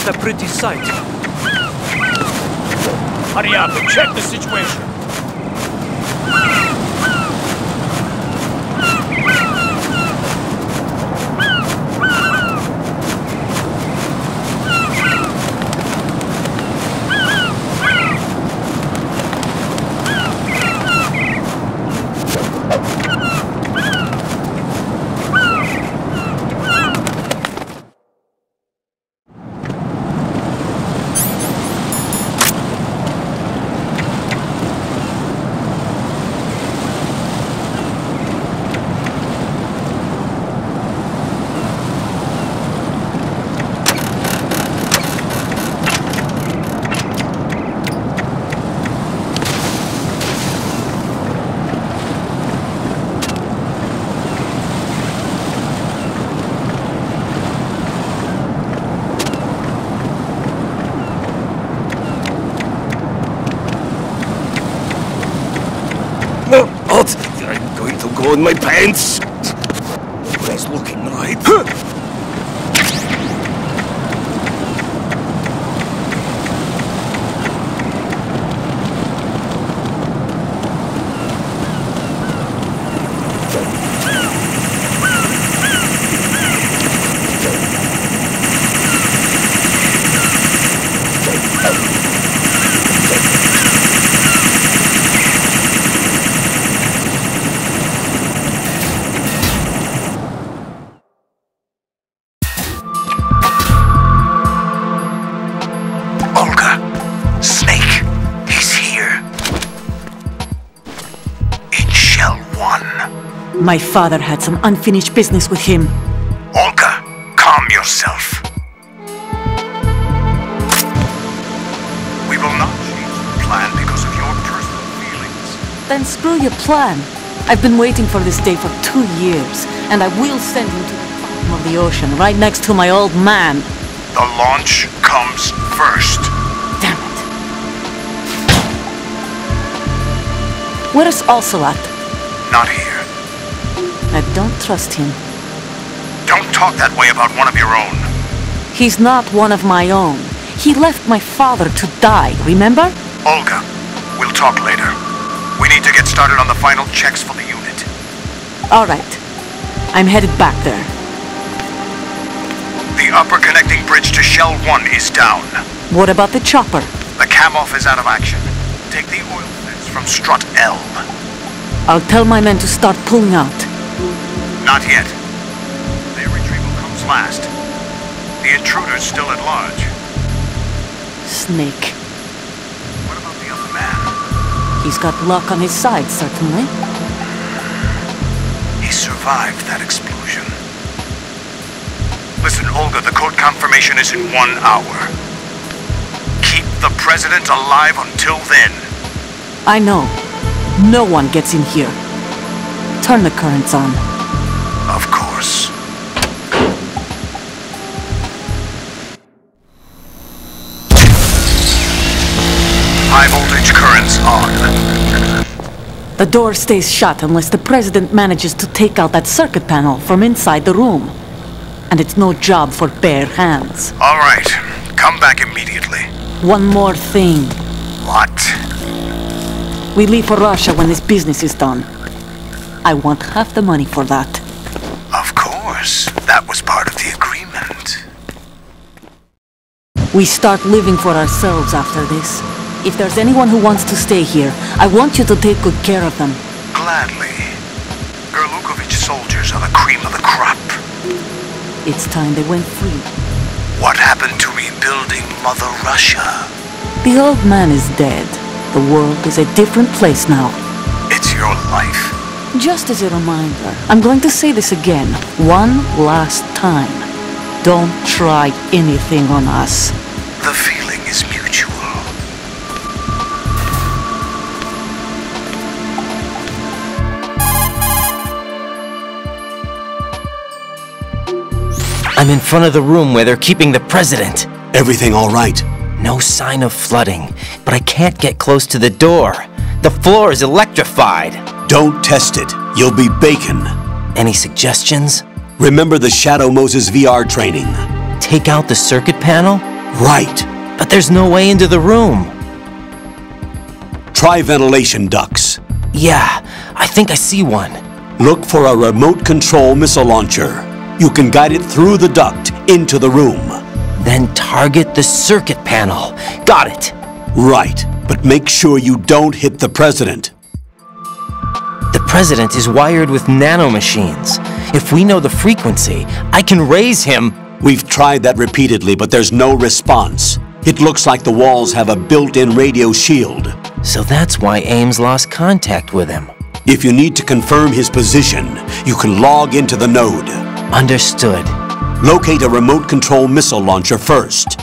a pretty sight. Hurry up and check the situation. I'm going to go in my pants. It's looking right. My father had some unfinished business with him. Olga, calm yourself. We will not change the plan because of your personal feelings. Then screw your plan. I've been waiting for this day for 2 years, and I will send him to the bottom of the ocean, right next to my old man. The launch comes first. Damn it. Where's Ocelot? Not here. I don't trust him. Don't talk that way about one of your own. He's not one of my own. He left my father to die, remember? Olga, we'll talk later. We need to get started on the final checks for the unit. All right. I'm headed back there. The upper connecting bridge to Shell 1 is down. What about the chopper? The cam-off is out of action. Take the oil fence from Strut L. I'll tell my men to start pulling out. Not yet. Their retrieval comes last. The intruder's still at large. Snake. What about the other man? He's got luck on his side, certainly. He survived that explosion. Listen, Olga, the code confirmation is in 1 hour. Keep the president alive until then. I know. No one gets in here. Turn the currents on. Of course. High voltage currents on. The door stays shut unless the president manages to take out that circuit panel from inside the room. And it's no job for bare hands. All right. Come back immediately. One more thing. What? We leave for Russia when this business is done. I want half the money for that. Of course. That was part of the agreement. We start living for ourselves after this. If there's anyone who wants to stay here, I want you to take good care of them. Gladly. Gerlukovich soldiers are the cream of the crop. It's time they went free. What happened to rebuilding Mother Russia? The old man is dead. The world is a different place now. It's your life. Just as a reminder, I'm going to say this again, one last time. Don't try anything on us. The feeling is mutual. I'm in front of the room where they're keeping the president. Everything all right? No sign of flooding, but I can't get close to the door. The floor is electrified. Don't test it. You'll be bacon. Any suggestions? Remember the Shadow Moses VR training. Take out the circuit panel? Right. But there's no way into the room. Try ventilation ducts. Yeah, I think I see one. Look for a remote control missile launcher. You can guide it through the duct into the room. Then target the circuit panel. Got it. Right, but make sure you don't hit the president. The president is wired with nanomachines. If we know the frequency, I can raise him. We've tried that repeatedly, but there's no response. It looks like the walls have a built-in radio shield. So that's why Ames lost contact with him. If you need to confirm his position, you can log into the node. Understood. Locate a remote control missile launcher first.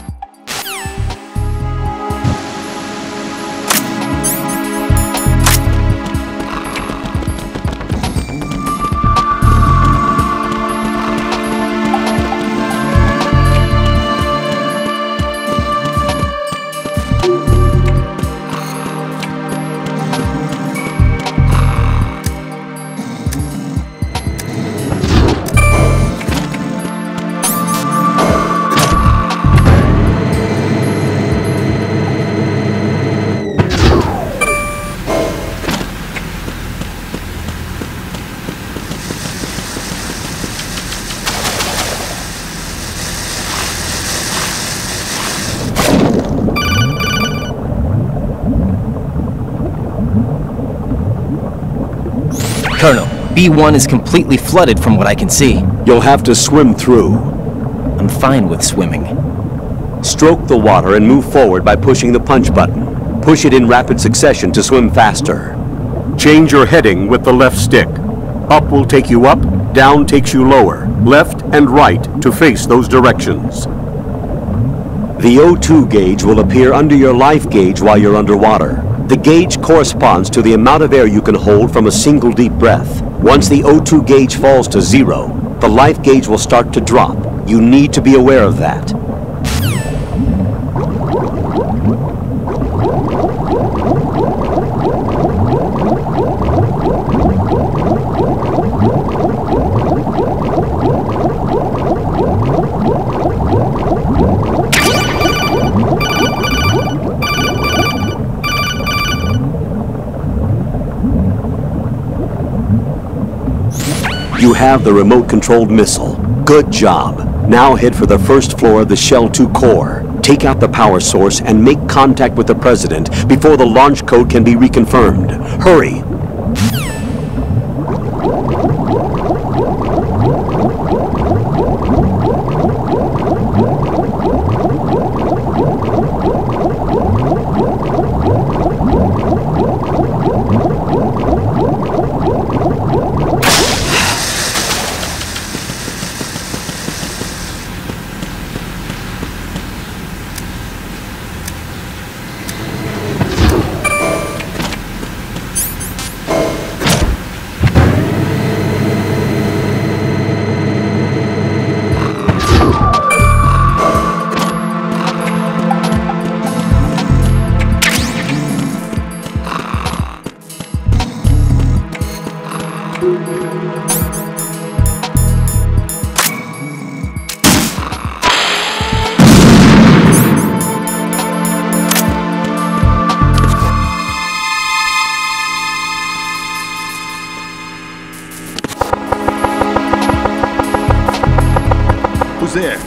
Colonel, B1 is completely flooded from what I can see. You'll have to swim through. I'm fine with swimming. Stroke the water and move forward by pushing the punch button. Push it in rapid succession to swim faster. Change your heading with the left stick. Up will take you up, down takes you lower, left and right to face those directions. The O2 gauge will appear under your life gauge while you're underwater. The gauge corresponds to the amount of air you can hold from a single deep breath. Once the O2 gauge falls to 0, the life gauge will start to drop. You need to be aware of that. You have the remote-controlled missile. Good job. Now head for the first floor of the Shell 2 core. Take out the power source and make contact with the President before the launch code can be reconfirmed. Hurry! Who's there?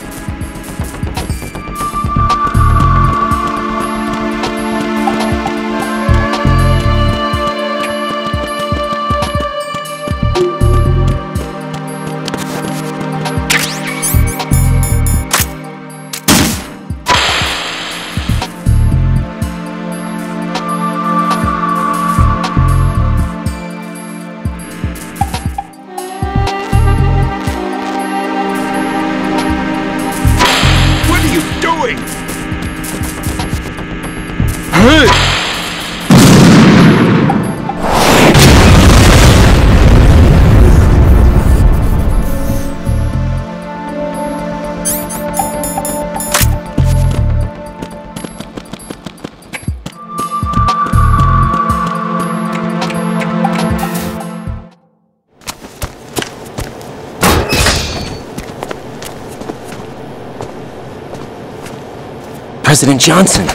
President Johnson.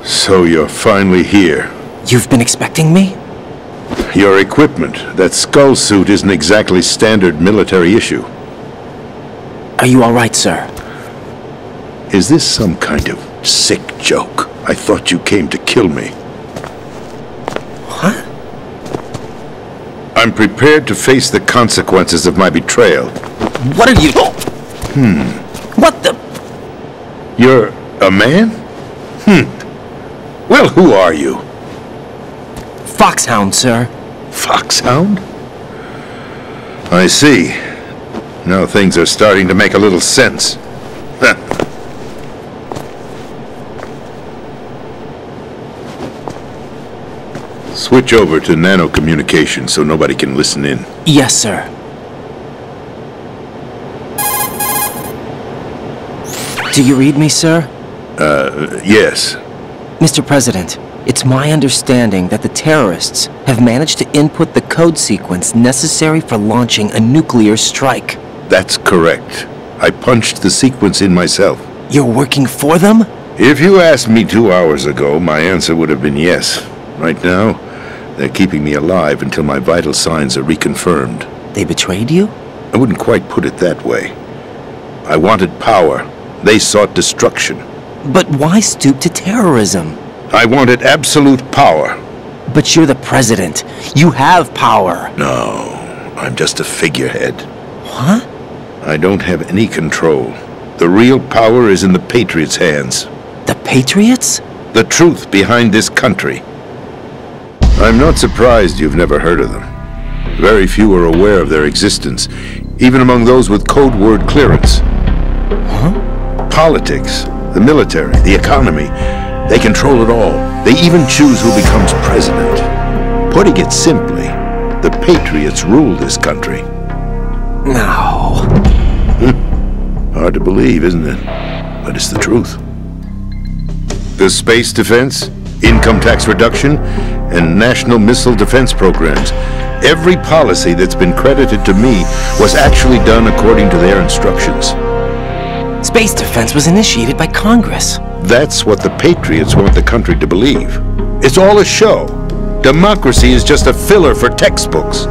So you're finally here. You've been expecting me? Your equipment, that skull suit, isn't exactly standard military issue. Are you all right, sir? Is this some kind of sick joke? I thought you came to kill me. What? I'm prepared to face the consequences of my betrayal. What are you... What the... You're a man? Well, who are you? Foxhound, sir. Foxhound? I see. Now things are starting to make a little sense. Switch over to nano-communication so nobody can listen in. Yes, sir. Do you read me, sir? Yes. Mr. President, it's my understanding that the terrorists have managed to input the code sequence necessary for launching a nuclear strike. That's correct. I punched the sequence in myself. You're working for them? If you asked me 2 hours ago, my answer would have been yes. Right now, they're keeping me alive until my vital signs are reconfirmed. They betrayed you? I wouldn't quite put it that way. I wanted power. They sought destruction. But why stoop to terrorism? I wanted absolute power. But you're the president. You have power. No, I'm just a figurehead. What? I don't have any control. The real power is in the Patriots' hands. The Patriots? The truth behind this country. I'm not surprised you've never heard of them. Very few are aware of their existence, even among those with code word clearance. Huh? Politics, the military, the economy, they control it all. They even choose who becomes president. Putting it simply, the Patriots rule this country. No. Hard to believe, isn't it? But it's the truth. The space defense, income tax reduction, and national missile defense programs. Every policy that's been credited to me was actually done according to their instructions. Space defense was initiated by Congress. That's what the Patriots want the country to believe. It's all a show. Democracy is just a filler for textbooks.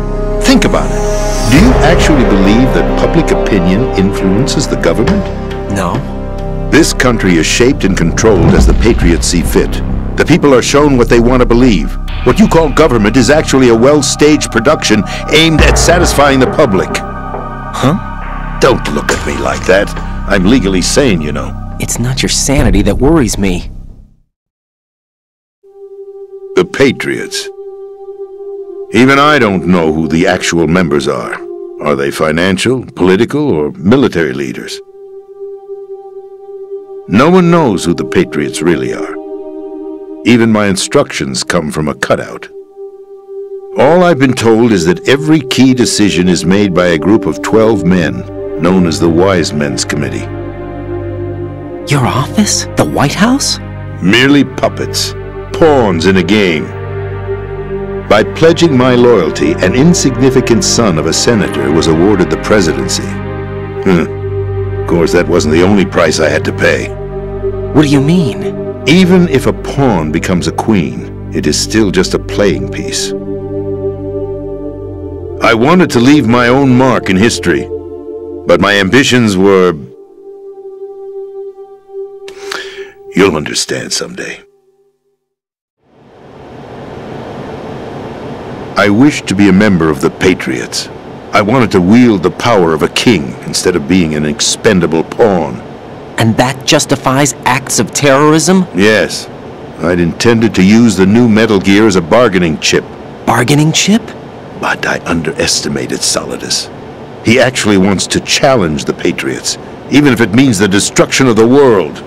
Think about it. Do you actually believe that public opinion influences the government? No. This country is shaped and controlled as the Patriots see fit. The people are shown what they want to believe. What you call government is actually a well-staged production aimed at satisfying the public. Huh? Don't look at me like that. I'm legally sane, you know. It's not your sanity that worries me. The Patriots. Even I don't know who the actual members are. Are they financial, political, or military leaders? No one knows who the Patriots really are. Even my instructions come from a cutout. All I've been told is that every key decision is made by a group of 12 men, known as the Wise Men's Committee. Your office? The White House? Merely puppets, pawns in a game. By pledging my loyalty, an insignificant son of a senator was awarded the presidency. Of course, that wasn't the only price I had to pay. What do you mean? Even if a pawn becomes a queen, it is still just a playing piece. I wanted to leave my own mark in history, but my ambitions were... You'll understand someday. I wished to be a member of the Patriots. I wanted to wield the power of a king instead of being an expendable pawn. And that justifies acts of terrorism? Yes. I'd intended to use the new Metal Gear as a bargaining chip. Bargaining chip? But I underestimated Solidus. He actually wants to challenge the Patriots, even if it means the destruction of the world.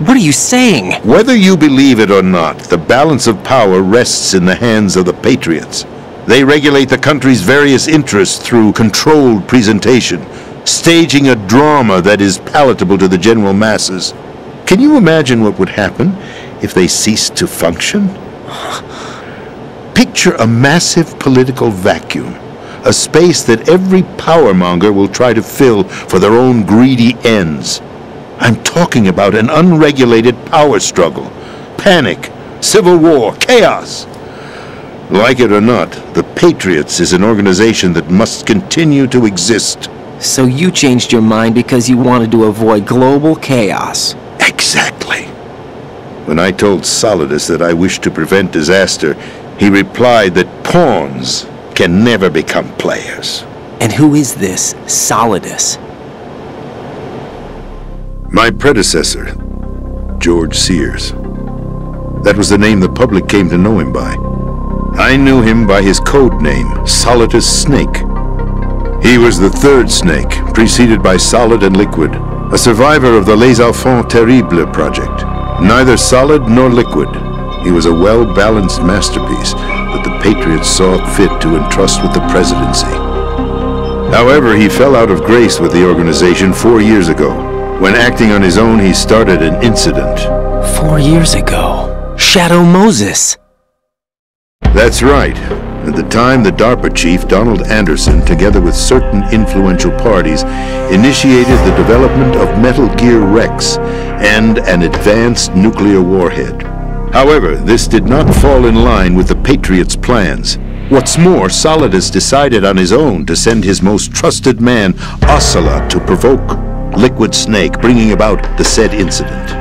What are you saying? Whether you believe it or not, the balance of power rests in the hands of the Patriots. They regulate the country's various interests through controlled presentation, staging a drama that is palatable to the general masses. Can you imagine what would happen if they ceased to function? Picture a massive political vacuum, a space that every powermonger will try to fill for their own greedy ends. I'm talking about an unregulated power struggle. Panic, civil war, chaos. Like it or not, the Patriots is an organization that must continue to exist. So you changed your mind because you wanted to avoid global chaos. Exactly. When I told Solidus that I wished to prevent disaster, he replied that pawns can never become players. And who is this Solidus? My predecessor, George Sears. That was the name the public came to know him by. I knew him by his code name, Solidus Snake. He was the third snake, preceded by Solid and Liquid, a survivor of the Les Enfants Terribles project. Neither solid nor liquid, he was a well-balanced masterpiece that the Patriots saw fit to entrust with the presidency. However, he fell out of grace with the organization 4 years ago. When acting on his own, he started an incident. 4 years ago? Shadow Moses! That's right. At the time, the DARPA chief, Donald Anderson, together with certain influential parties, initiated the development of Metal Gear Rex and an advanced nuclear warhead. However, this did not fall in line with the Patriots' plans. What's more, Solidus decided on his own to send his most trusted man, Ocelot, to provoke Liquid Snake, bringing about the said incident.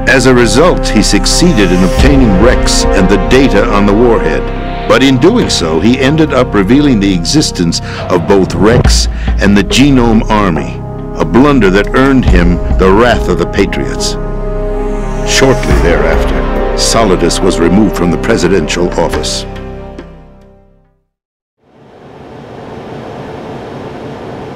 As a result, he succeeded in obtaining Rex and the data on the warhead. But in doing so, he ended up revealing the existence of both Rex and the Genome Army, a blunder that earned him the wrath of the Patriots. Shortly thereafter, Solidus was removed from the presidential office.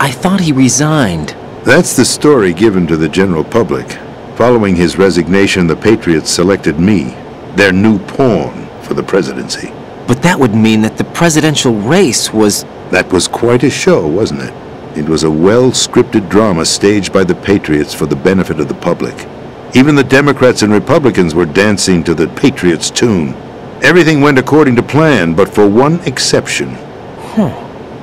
I thought he resigned. That's the story given to the general public. Following his resignation, the Patriots selected me, their new pawn, for the presidency. But that would mean that the presidential race was... That was quite a show, wasn't it? It was a well-scripted drama staged by the Patriots for the benefit of the public. Even the Democrats and Republicans were dancing to the Patriots' tune. Everything went according to plan, but for one exception.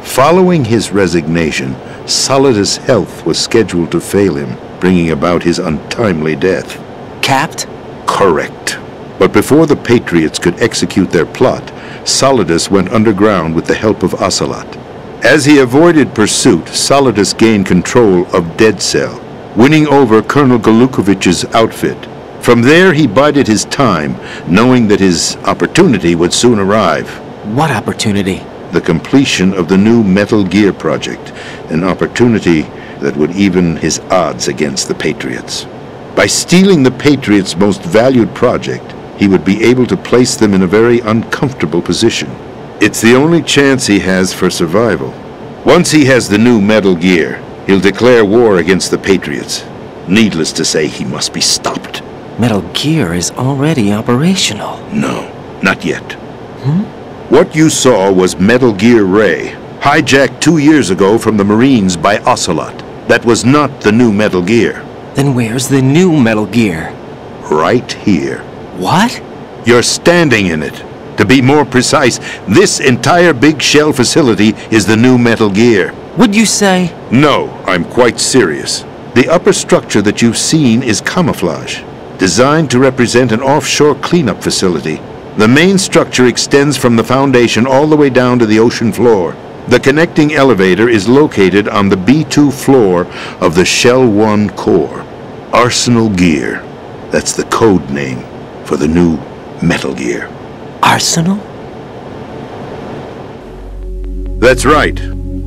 Following his resignation, Solidus' health was scheduled to fail him, bringing about his untimely death. Capped? Correct. But before the Patriots could execute their plot, Solidus went underground with the help of Ocelot. As he avoided pursuit, Solidus gained control of Dead Cell, winning over Colonel Galukovich's outfit. From there, he bided his time, knowing that his opportunity would soon arrive. What opportunity? The completion of the new Metal Gear project, an opportunity that would even his odds against the Patriots. By stealing the Patriots' most valued project, he would be able to place them in a very uncomfortable position. It's the only chance he has for survival. Once he has the new Metal Gear, he'll declare war against the Patriots. Needless to say, he must be stopped. Metal Gear is already operational. No, not yet. What you saw was Metal Gear Ray, hijacked 2 years ago from the Marines by Ocelot. That was not the new Metal Gear. Then where's the new Metal Gear? Right here. What? You're standing in it. To be more precise, this entire big shell facility is the new Metal Gear. Would you say? No, I'm quite serious. The upper structure that you've seen is camouflage, designed to represent an offshore cleanup facility. The main structure extends from the foundation all the way down to the ocean floor. The connecting elevator is located on the B2 floor of the Shell 1 core. Arsenal Gear. That's the code name for the new Metal Gear. Arsenal? That's right.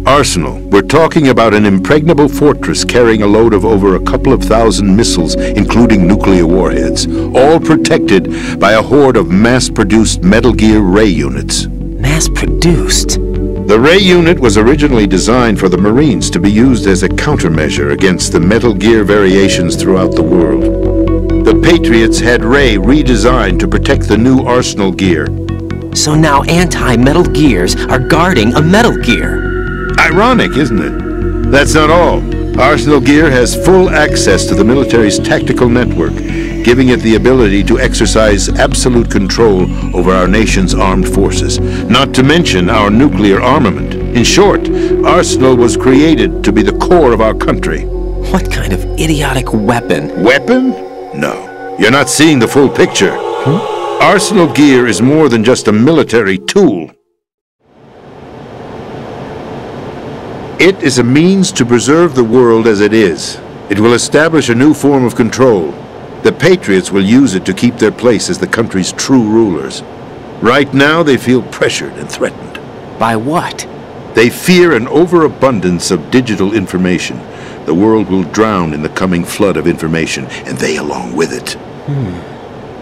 Arsenal. We're talking about an impregnable fortress carrying a load of over a couple of thousand missiles, including nuclear warheads, all protected by a horde of mass-produced Metal Gear Ray units. Mass-produced? The Ray unit was originally designed for the Marines to be used as a countermeasure against the Metal Gear variations throughout the world. The Patriots had Ray redesigned to protect the new Arsenal Gear. So now anti-Metal Gears are guarding a Metal Gear. Ironic, isn't it? That's not all. Arsenal Gear has full access to the military's tactical network, giving it the ability to exercise absolute control over our nation's armed forces, not to mention our nuclear armament. In short, Arsenal was created to be the core of our country. What kind of idiotic weapon? Weapon? No. You're not seeing the full picture. Arsenal gear is more than just a military tool. It is a means to preserve the world as it is. It will establish a new form of control. The Patriots will use it to keep their place as the country's true rulers. Right now, they feel pressured and threatened. By what? They fear an overabundance of digital information. The world will drown in the coming flood of information, and they along with it.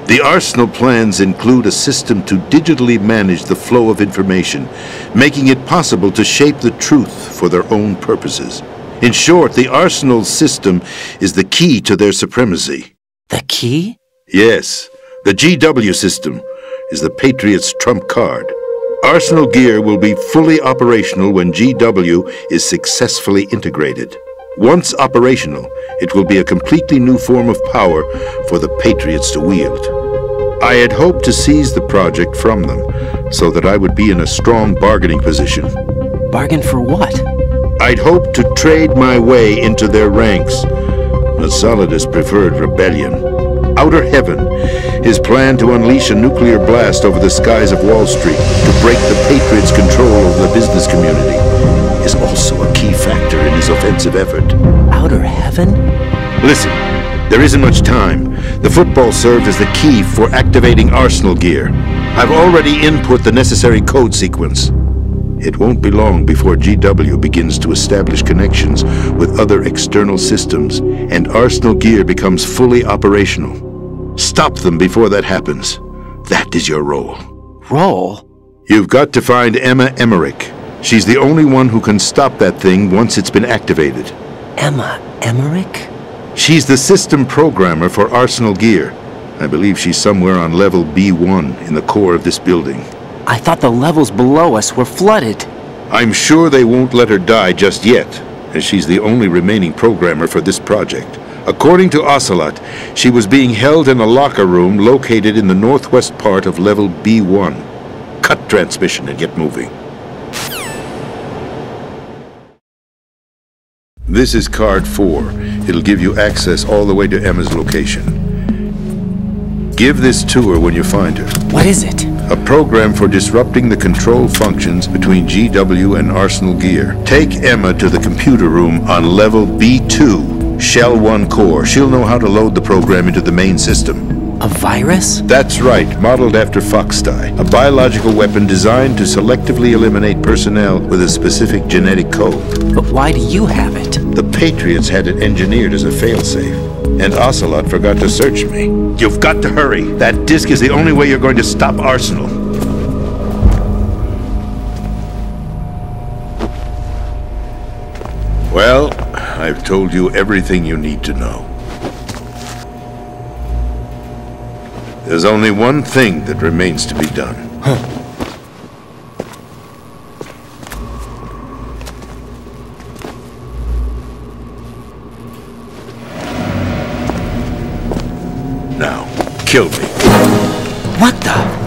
The Arsenal plans include a system to digitally manage the flow of information, making it possible to shape the truth for their own purposes. In short, the Arsenal system is the key to their supremacy. The key? Yes, the GW system is the Patriots' trump card. Arsenal gear will be fully operational when GW is successfully integrated. Once operational, it will be a completely new form of power for the Patriots to wield. I had hoped to seize the project from them, so that I would be in a strong bargaining position. Bargain for what? I'd hoped to trade my way into their ranks. But Solidus preferred rebellion. Outer Heaven, his plan to unleash a nuclear blast over the skies of Wall Street to break the Patriots' control over the business community, is also a key factor in his offensive effort. Outer Heaven? Listen, there isn't much time. The football served as the key for activating Arsenal gear. I've already input the necessary code sequence. It won't be long before GW begins to establish connections with other external systems, and Arsenal gear becomes fully operational. Stop them before that happens. That is your role. Role? You've got to find Emma Emmerich. She's the only one who can stop that thing once it's been activated. Emma Emmerich? She's the system programmer for Arsenal gear. I believe she's somewhere on level B1 in the core of this building. I thought the levels below us were flooded. I'm sure they won't let her die just yet, as she's the only remaining programmer for this project. According to Ocelot, she was being held in a locker room located in the northwest part of level B1. Cut transmission and get moving. This is card 4. It'll give you access all the way to Emma's location. Give this to her when you find her. What is it? A program for disrupting the control functions between GW and Arsenal gear. Take Emma to the computer room on level B2, Shell 1 core. She'll know how to load the program into the main system. A virus? That's right, modeled after Foxdie. A biological weapon designed to selectively eliminate personnel with a specific genetic code. But why do you have it? The Patriots had it engineered as a failsafe, and Ocelot forgot to search me. You've got to hurry. That disk is the only way you're going to stop Arsenal. Well, I've told you everything you need to know. There's only one thing that remains to be done. Now, kill me. What the?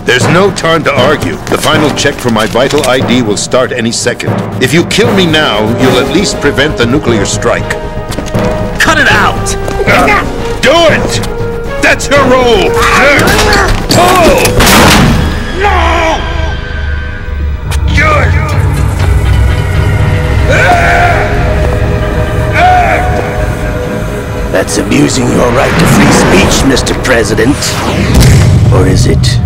There's no time to argue. The final check for my vital ID will start any second. If you kill me now, you'll at least prevent the nuclear strike. Cut it out! Do it! That's your role! Pull! No! Good! That's abusing your right to free speech, Mr. President. Or is it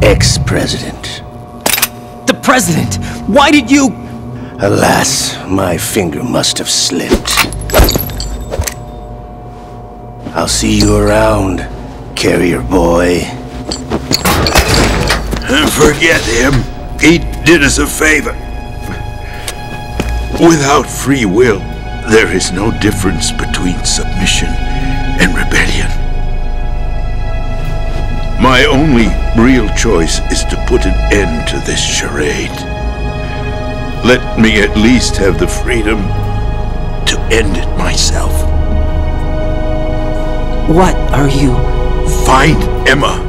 ex-president? The President! Why did you... Alas, my finger must have slipped. I'll see you around, carrier boy. Forget him. He did us a favor. Without free will, there is no difference between submission and rebellion. My only real choice is to put an end to this charade. Let me at least have the freedom to end it myself. What are you... Find Emma.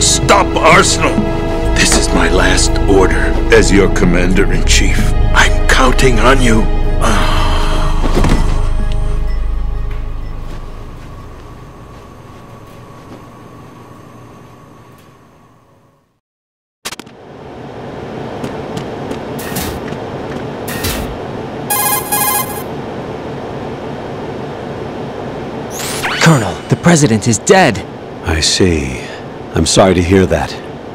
Stop Arsenal. This is my last order as your commander-in-chief. I'm counting on you. President is dead. I see. I'm sorry to hear that.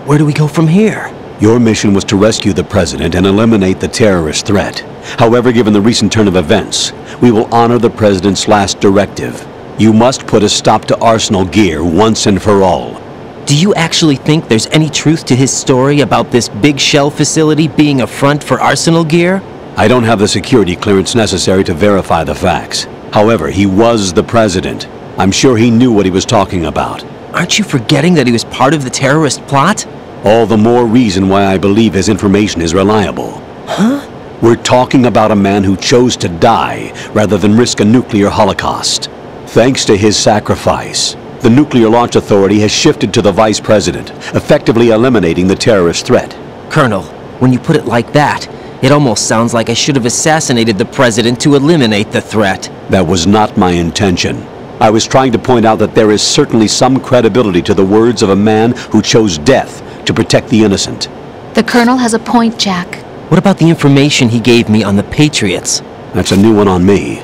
Where do we go from here? Your mission was to rescue the President and eliminate the terrorist threat. However, given the recent turn of events, we will honor the President's last directive. You must put a stop to Arsenal gear once and for all. Do you actually think there's any truth to his story about this big shell facility being a front for Arsenal gear? I don't have the security clearance necessary to verify the facts. However, he was the President. I'm sure he knew what he was talking about. Aren't you forgetting that he was part of the terrorist plot? All the more reason why I believe his information is reliable. Huh? We're talking about a man who chose to die rather than risk a nuclear holocaust. Thanks to his sacrifice, the Nuclear Launch Authority has shifted to the Vice President, effectively eliminating the terrorist threat. Colonel, when you put it like that, it almost sounds like I should have assassinated the President to eliminate the threat. That was not my intention. I was trying to point out that there is certainly some credibility to the words of a man who chose death to protect the innocent. The Colonel has a point, Jack. What about the information he gave me on the Patriots? That's a new one on me.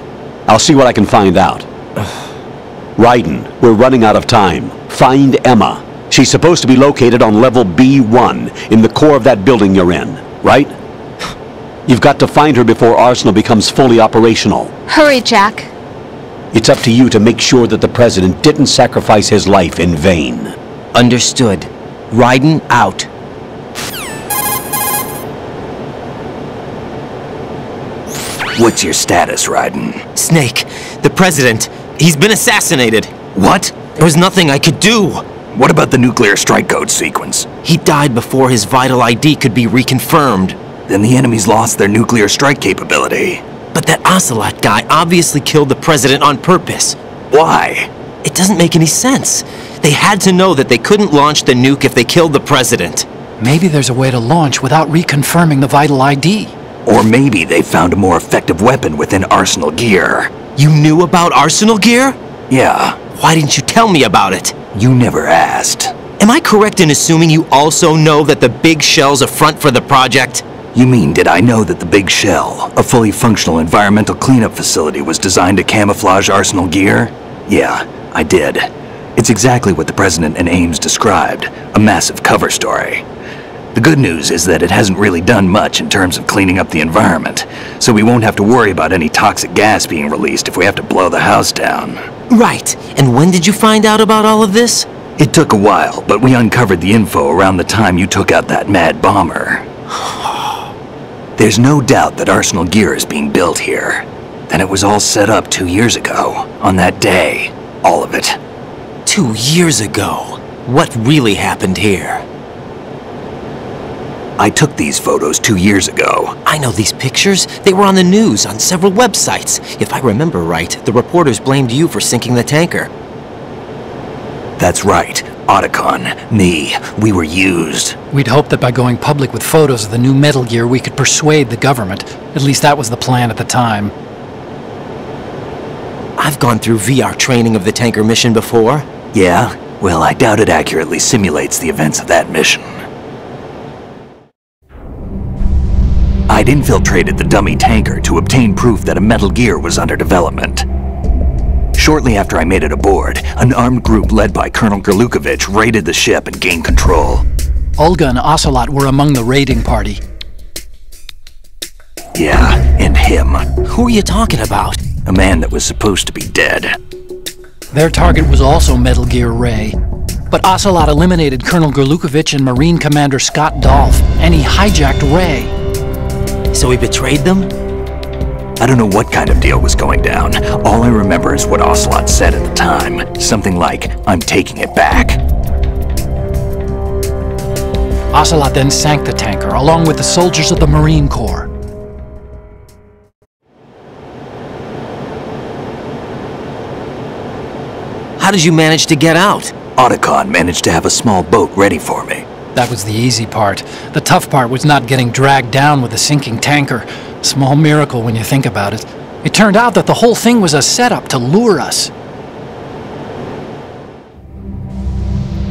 I'll see what I can find out. Raiden, we're running out of time. Find Emma. She's supposed to be located on level B1, in the core of that building you're in, right? You've got to find her before Arsenal becomes fully operational. Hurry, Jack. It's up to you to make sure that the President didn't sacrifice his life in vain. Understood. Raiden out. What's your status, Raiden? Snake, the President, he's been assassinated. What? There was nothing I could do. What about the nuclear strike code sequence? He died before his vital ID could be reconfirmed. Then the enemy's lost their nuclear strike capability. But that Ocelot guy obviously killed the President on purpose. Why? It doesn't make any sense. They had to know that they couldn't launch the nuke if they killed the President. Maybe there's a way to launch without reconfirming the vital ID. Or maybe they found a more effective weapon within Arsenal gear. You knew about Arsenal gear? Yeah. Why didn't you tell me about it? You never asked. Am I correct in assuming you also know that the big shell's a front for the project? You mean, did I know that the Big Shell, a fully functional environmental cleanup facility, was designed to camouflage Arsenal gear? Yeah, I did. It's exactly what the President and Ames described, a massive cover story. The good news is that it hasn't really done much in terms of cleaning up the environment, so we won't have to worry about any toxic gas being released if we have to blow the house down. Right. And when did you find out about all of this? It took a while, but we uncovered the info around the time you took out that mad bomber. There's no doubt that Arsenal gear is being built here. Then it was all set up 2 years ago, on that day. All of it. 2 years ago? What really happened here? I took these photos 2 years ago. I know these pictures. They were on the news, on several websites. If I remember right, the reporters blamed you for sinking the tanker. That's right. Otacon, me, we were used. We'd hoped that by going public with photos of the new Metal Gear, we could persuade the government. At least that was the plan at the time. I've gone through VR training of the tanker mission before. Yeah? Well, I doubt it accurately simulates the events of that mission. I'd infiltrated the dummy tanker to obtain proof that a Metal Gear was under development. Shortly after I made it aboard, an armed group led by Colonel Gerlukovich raided the ship and gained control. Olga and Ocelot were among the raiding party. Yeah, and him. Who are you talking about? A man that was supposed to be dead. Their target was also Metal Gear Ray. But Ocelot eliminated Colonel Gerlukovich and Marine Commander Scott Dolph, and he hijacked Ray. So he betrayed them? I don't know what kind of deal was going down. All I remember is what Ocelot said at the time. Something like, "I'm taking it back." Ocelot then sank the tanker, along with the soldiers of the Marine Corps. How did you manage to get out? Otacon managed to have a small boat ready for me. That was the easy part. The tough part was not getting dragged down with a sinking tanker. Small miracle when you think about it. It turned out that the whole thing was a setup to lure us.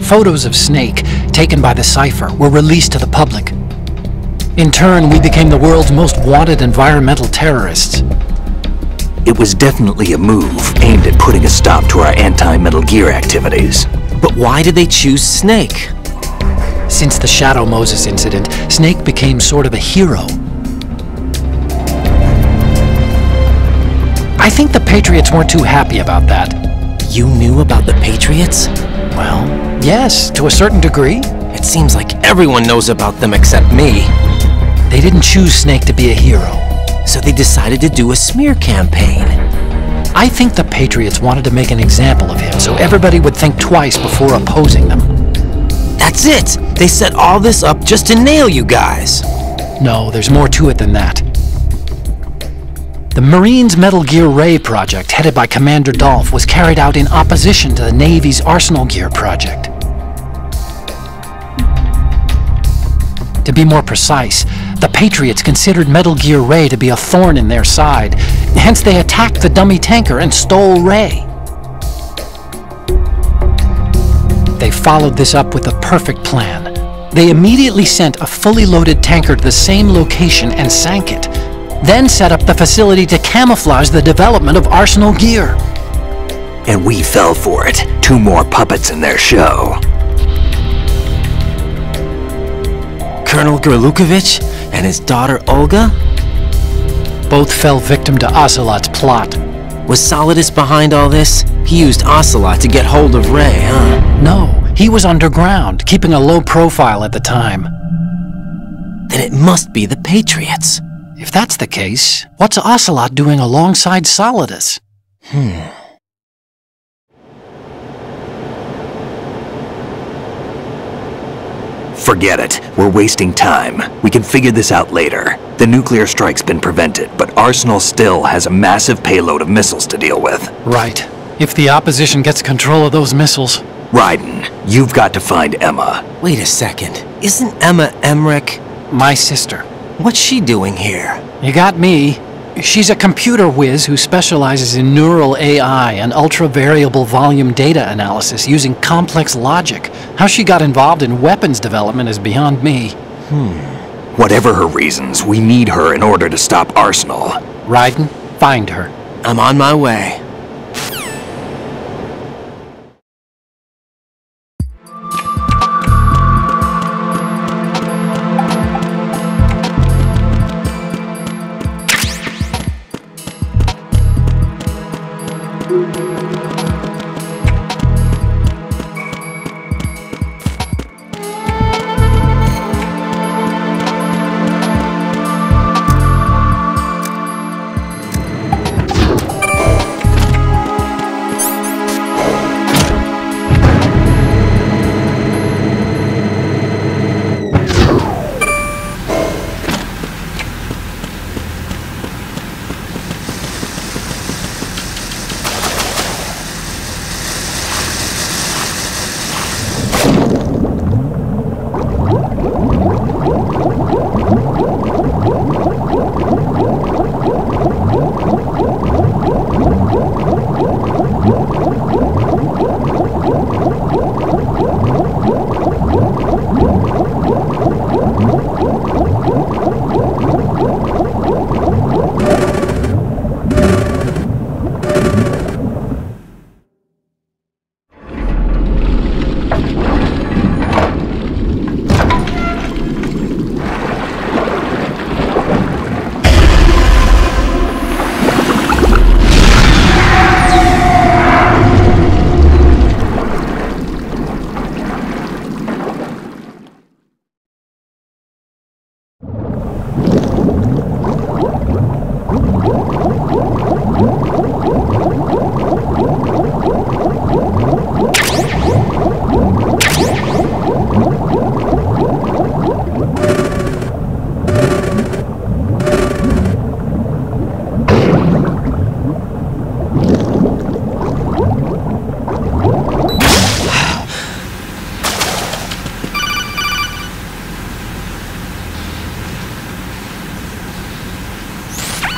Photos of Snake, taken by the Cypher, were released to the public. In turn, we became the world's most wanted environmental terrorists. It was definitely a move aimed at putting a stop to our anti-Metal Gear activities. But why did they choose Snake? Since the Shadow Moses incident, Snake became sort of a hero. I think the Patriots weren't too happy about that. You knew about the Patriots? Well, yes, to a certain degree. It seems like everyone knows about them except me. They didn't choose Snake to be a hero. So they decided to do a smear campaign. I think the Patriots wanted to make an example of him so everybody would think twice before opposing them. That's it! They set all this up just to nail you guys. No, there's more to it than that. The Marines' Metal Gear Ray project, headed by Commander Dolph, was carried out in opposition to the Navy's Arsenal Gear project. To be more precise, the Patriots considered Metal Gear Ray to be a thorn in their side, hence they attacked the dummy tanker and stole Ray. They followed this up with a perfect plan. They immediately sent a fully loaded tanker to the same location and sank it, then set up the facility to camouflage the development of Arsenal Gear. And we fell for it. 2 more puppets in their show. Colonel Gerlukovich and his daughter Olga? Both fell victim to Ocelot's plot. Was Solidus behind all this? He used Ocelot to get hold of Ray, huh? No, he was underground, keeping a low profile at the time. Then it must be the Patriots. If that's the case, what's Ocelot doing alongside Solidus? Forget it. We're wasting time. We can figure this out later. The nuclear strike's been prevented, but Arsenal still has a massive payload of missiles to deal with. Right. If the opposition gets control of those missiles... Raiden, you've got to find Emma. Wait a second. Isn't Emma Emmerich? My sister. What's she doing here? You got me. She's a computer whiz who specializes in neural AI and ultra-variable volume data analysis using complex logic. How she got involved in weapons development is beyond me. Whatever her reasons, we need her in order to stop Arsenal. Raiden, find her. I'm on my way.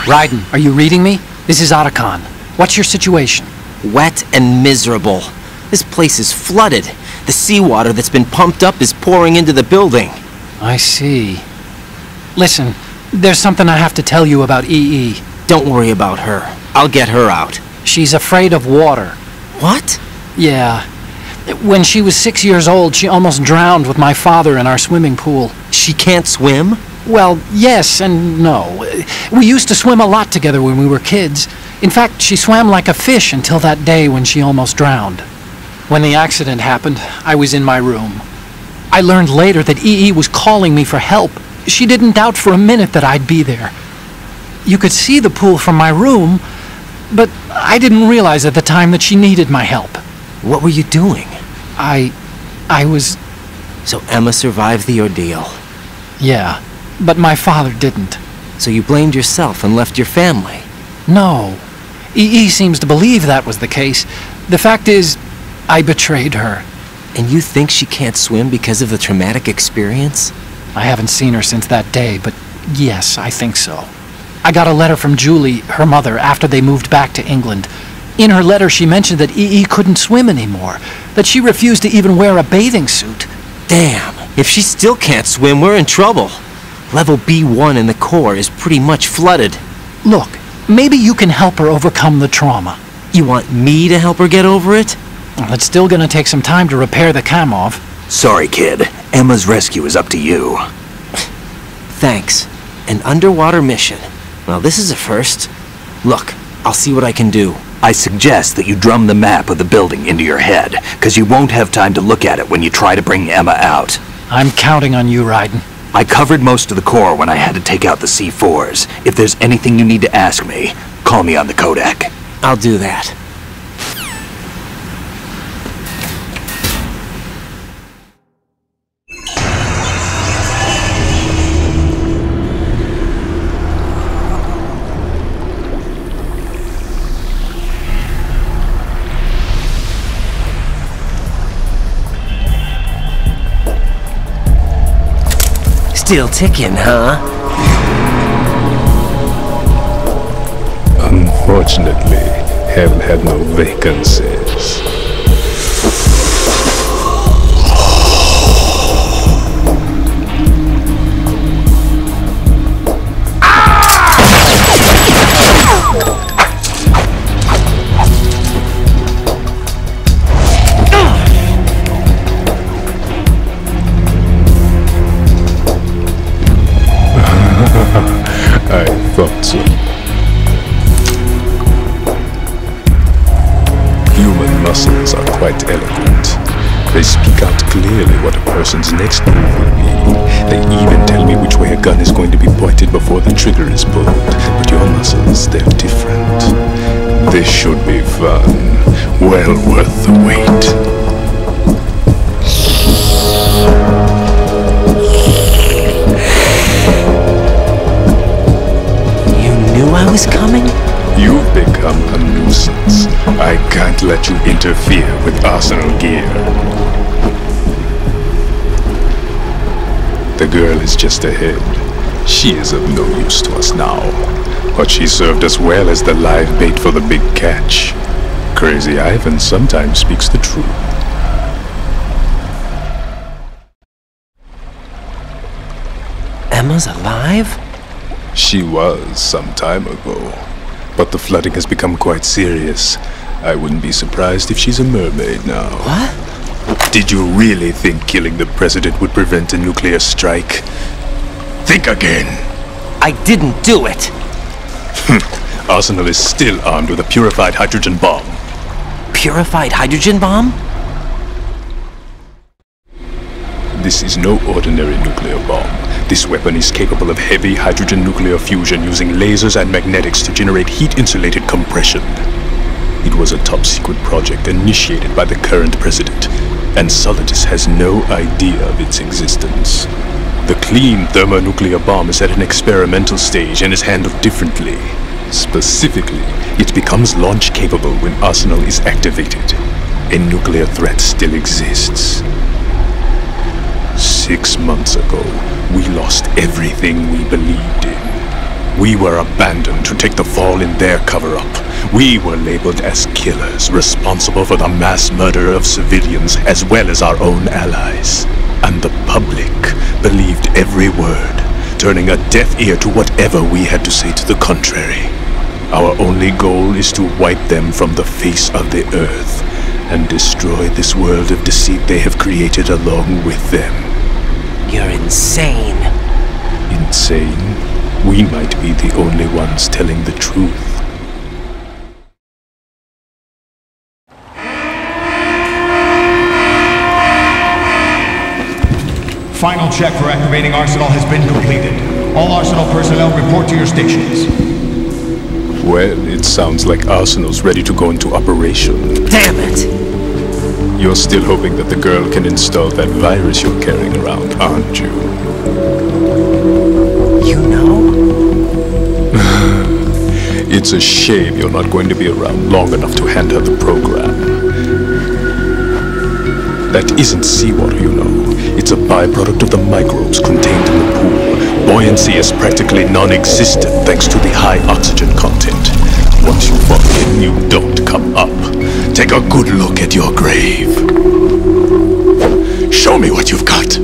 Raiden, are you reading me? This is Otacon. What's your situation? Wet and miserable. This place is flooded. The seawater that's been pumped up is pouring into the building. I see. Listen, there's something I have to tell you about EE. Don't worry about her. I'll get her out. She's afraid of water. What? Yeah. When she was 6 years old, she almost drowned with my father in our swimming pool. She can't swim? Well, yes and no. We used to swim a lot together when we were kids. In fact, she swam like a fish until that day when she almost drowned. When the accident happened, I was in my room. I learned later that EE was calling me for help. She didn't doubt for a minute that I'd be there. You could see the pool from my room, but I didn't realize at the time that she needed my help. What were you doing? I was... So Emma survived the ordeal. Yeah, but my father didn't. So you blamed yourself and left your family? No. EE seems to believe that was the case. The fact is, I betrayed her. And you think she can't swim because of the traumatic experience? I haven't seen her since that day, but yes, I think so. I got a letter from Julie, her mother, after they moved back to England. In her letter, she mentioned that EE couldn't swim anymore, that she refused to even wear a bathing suit. Damn, if she still can't swim, we're in trouble. Level B1 in the core is pretty much flooded. Look, maybe you can help her overcome the trauma. You want me to help her get over it? Well, it's still gonna take some time to repair the Kamov. Sorry, kid. Emma's rescue is up to you. Thanks. An underwater mission. Well, this is a first. Look, I'll see what I can do. I suggest that you drum the map of the building into your head, because you won't have time to look at it when you try to bring Emma out. I'm counting on you, Raiden. I covered most of the core when I had to take out the C4s. If there's anything you need to ask me, call me on the codec. I'll do that. Still ticking, huh? Unfortunately, haven't had no vacancies. I thought so. Human muscles are quite eloquent. They speak out clearly what a person's next move will be. They even tell me which way a gun is going to be pointed before the trigger is pulled. But your muscles, they're different. This should be fun. Well worth the wait. I was coming? You've become a nuisance. I can't let you interfere with Arsenal gear. The girl is just ahead. She is of no use to us now. But she served us well as the live bait for the big catch. Crazy Ivan sometimes speaks the truth. Emma's alive? She was some time ago, but the flooding has become quite serious. I wouldn't be surprised if she's a mermaid now. What? Did you really think killing the president would prevent a nuclear strike? Think again. I didn't do it. Arsenal is still armed with a purified hydrogen bomb. Purified hydrogen bomb? This is no ordinary nuclear bomb. This weapon is capable of heavy hydrogen nuclear fusion using lasers and magnetics to generate heat-insulated compression. It was a top-secret project initiated by the current president, and Solidus has no idea of its existence. The clean thermonuclear bomb is at an experimental stage and is handled differently. Specifically, it becomes launch-capable when Arsenal is activated. A nuclear threat still exists. 6 months ago, we lost everything we believed in. We were abandoned to take the fall in their cover-up. We were labeled as killers, responsible for the mass murder of civilians as well as our own allies. And the public believed every word, turning a deaf ear to whatever we had to say to the contrary. Our only goal is to wipe them from the face of the earth and destroy this world of deceit they have created along with them. You're insane. Insane? We might be the only ones telling the truth. Final check for activating Arsenal has been completed. All Arsenal personnel report to your stations. Well, it sounds like Arsenal's ready to go into operation. Damn it! You're still hoping that the girl can install that virus you're carrying around, aren't you? You know? It's a shame you're not going to be around long enough to hand her the program. That isn't seawater, you know. It's a byproduct of the microbes contained in the pool. Buoyancy is practically non-existent thanks to the high oxygen content. Once you fall in, you don't come up. Take a good look at your grave. Show me what you've got.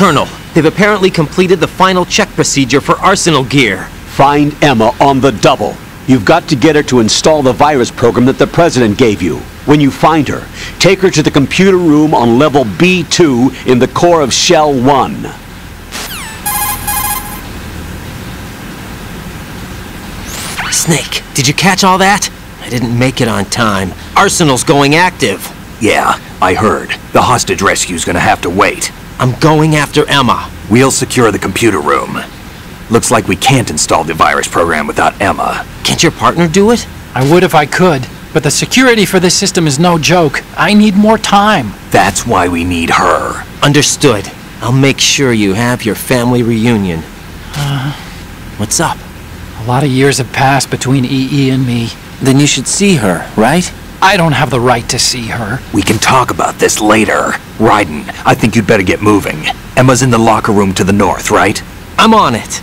Colonel, they've apparently completed the final check procedure for Arsenal gear. Find Emma on the double. You've got to get her to install the virus program that the President gave you. When you find her, take her to the computer room on level B2 in the core of Shell 1. Snake, did you catch all that? I didn't make it on time. Arsenal's going active. Yeah, I heard. The hostage rescue's gonna have to wait. I'm going after Emma. We'll secure the computer room. Looks like we can't install the virus program without Emma. Can't your partner do it? I would if I could, but the security for this system is no joke. I need more time. That's why we need her. Understood. I'll make sure you have your family reunion. What's up? A lot of years have passed between EE and me. Then you should see her, right? I don't have the right to see her. We can talk about this later. Raiden, I think you'd better get moving. Emma's in the locker room to the north, right? I'm on it.